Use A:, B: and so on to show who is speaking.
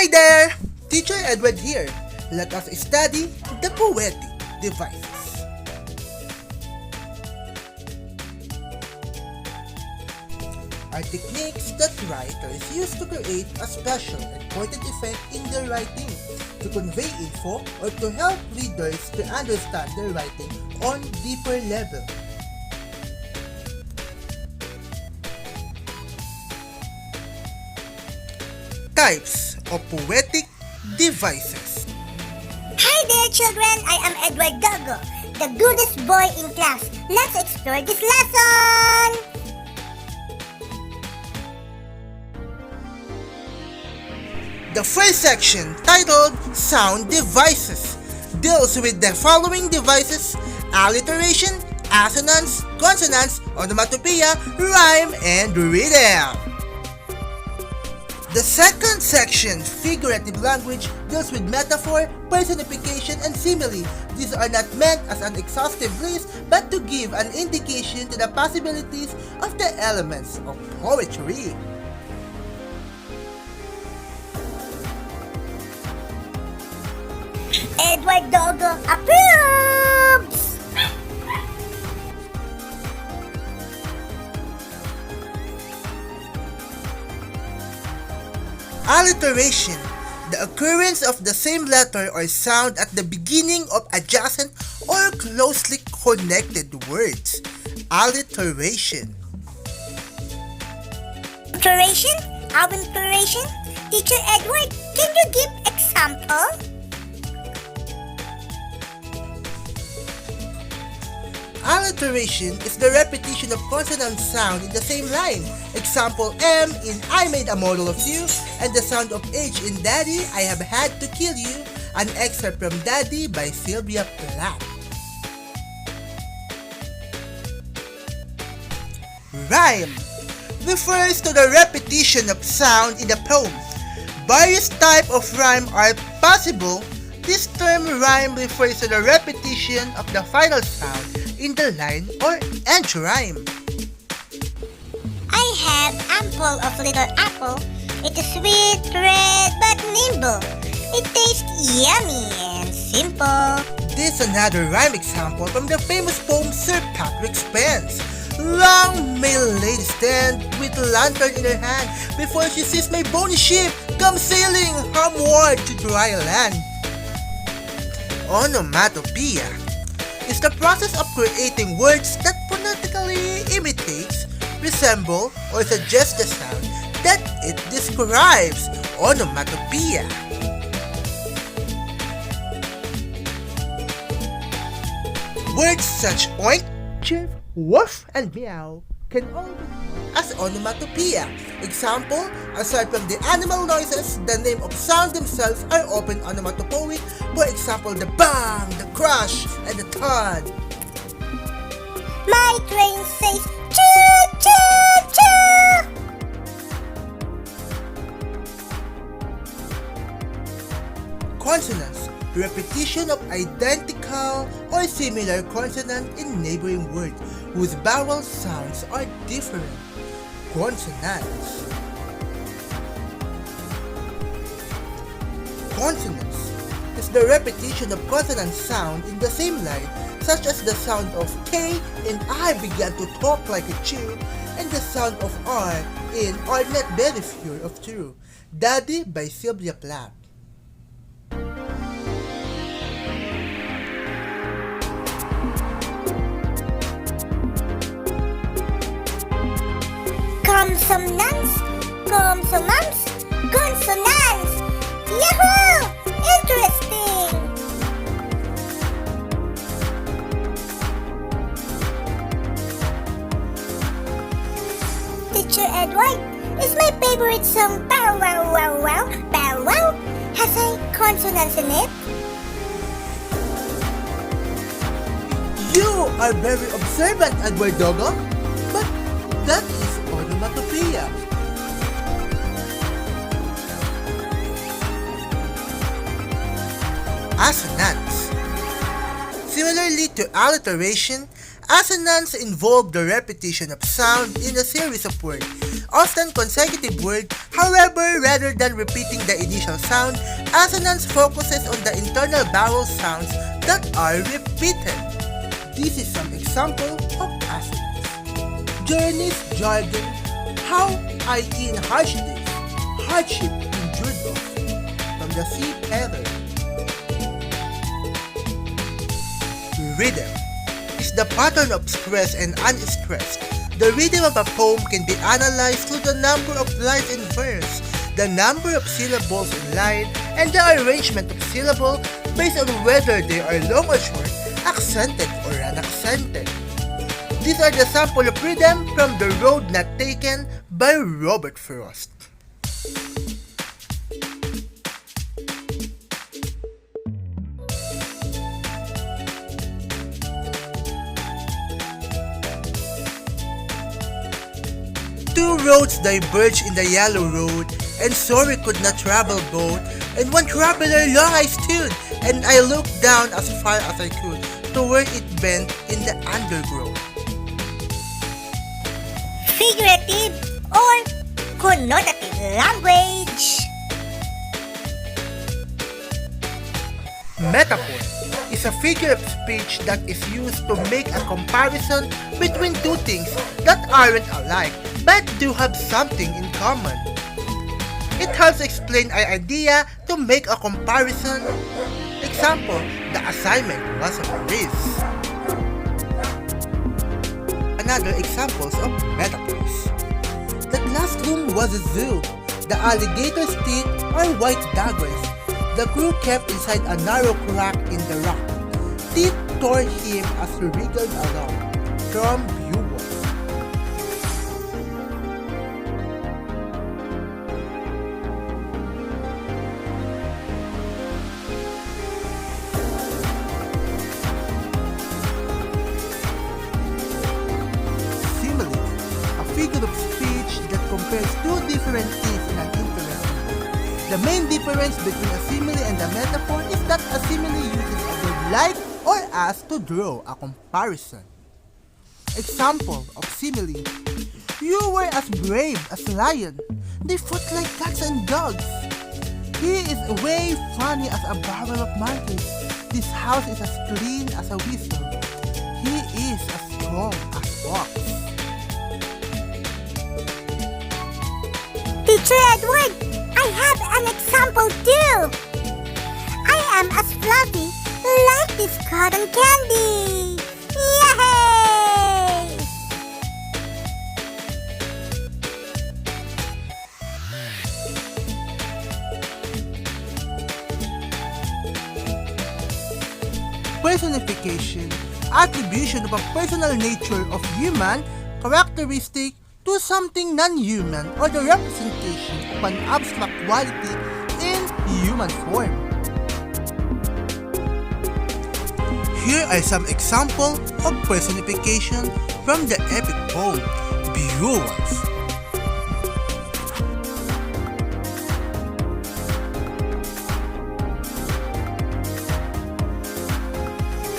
A: Hi there! Teacher Edward here. Let us study the poetic devices. Are techniques that writers use to create a special and poetic effect in their writing, to convey info or to help readers to understand their writing on deeper level. Types of poetic devices.
B: Hi there, children! I am Edward Dogo, the goodest boy in class. Let's explore this lesson!
A: The first section, titled Sound Devices, deals with the following devices: alliteration, assonance, consonance, onomatopoeia, rhyme, and rhythm. The second section, figurative language, deals with metaphor, personification, and simile. These are not meant as an exhaustive list, but to give an indication to the possibilities of the elements of poetry.
B: Edward Dogo approves!
A: Alliteration, the occurrence of the same letter or sound at the beginning of adjacent or closely connected words. Alliteration.
B: Alliteration? Alliteration? Teacher Edward, can you give example?
A: Alliteration is the repetition of consonant sound in the same line. Example M in I made a model of you, and the sound of H in Daddy, I have had to kill you. An excerpt from Daddy by Sylvia Plath. Rhyme refers to the repetition of sound in a poem. Various types of rhyme are possible. This term rhyme refers to the repetition of the final sound in the line or end rhyme.
B: I have ample of little apple. It is sweet, red, but nimble. It tastes yummy and simple.
A: This is another rhyme example from the famous poem Sir Patrick Spence. Long may a lady stand with a lantern in her hand before she sees my bony ship come sailing homeward to dry land. Onomatopoeia is the process of creating words that phonetically imitates, resemble, or suggest the sound that it describes. Onomatopoeia. Words such oink, chirp, woof, and meow can all be called as onomatopoeia. Example, aside from the animal noises, the name of sounds themselves are often onomatopoeic. For example, the bang, the crash, and the thud.
B: My train says choo choo choo.
A: Consonants, repetition of identical or similar consonant in neighboring words whose vowel sounds are different. Consonants. Consonants is the repetition of consonant sound in the same line, such as the sound of K in I began to talk like a Jew, and the sound of R in Are not very few of true. Daddy by Sylvia Plath.
B: Consonants, consonants, consonants. Yahoo! Interesting! Teacher Edward, is my favorite song Bow Wow Wow Wow Bow Wow? Has a consonants in it?
A: You are very observant, Edward Dogo, but that is onomatopoeia. Assonance. Similarly to alliteration, Assonance involve the repetition of sound in a series of words, often consecutive words. However, rather than repeating the initial sound, assonance focuses on the internal vowel sounds that are repeated. This is some example of assonance. Journey's jargon, how I in hardship endured of, from the sea feather. Rhythm is the pattern of stress and unstressed. The rhythm of a poem can be analyzed through the number of lines in verse, the number of syllables in line, and the arrangement of syllables based on whether they are long or short, accented or unaccented. These are the sample of rhythm from The Road Not Taken by Robert Frost. Two roads diverged in the yellow road, and sorry could not travel both. And one traveler long I stood, and I looked down as far as I could to where it bent in the undergrowth.
B: Figurative or connotative language.
A: Metaphor is a figure of speech that is used to make a comparison between two things that aren't alike but do have something in common. It helps explain an idea to make a comparison. Example, the assignment was a race. Another examples of metaphors. The classroom was a zoo. The alligator's teeth are white daggers. The crew kept inside a narrow crack in the rock. Teeth tore him as he wriggled along. From Beowulf. Simile, a figure of speech that compares two different things in an interesting way. The main difference between a simile and a metaphor is that a simile uses a word like or as to draw a comparison. Example of simile. You were as brave as a lion. They fought like cats and dogs. He is way funny as a barrel of monkeys. This house is as clean as a whistle. He is as strong as fox.
B: Teacher Edward, I have an example too. I am as fluffy like this cotton candy. Yay!
A: Personification, attribution of a personal nature of human characteristic to something non-human or the representation of an abstract quality in human form. Here are some examples of personification from the epic poem Beowulf.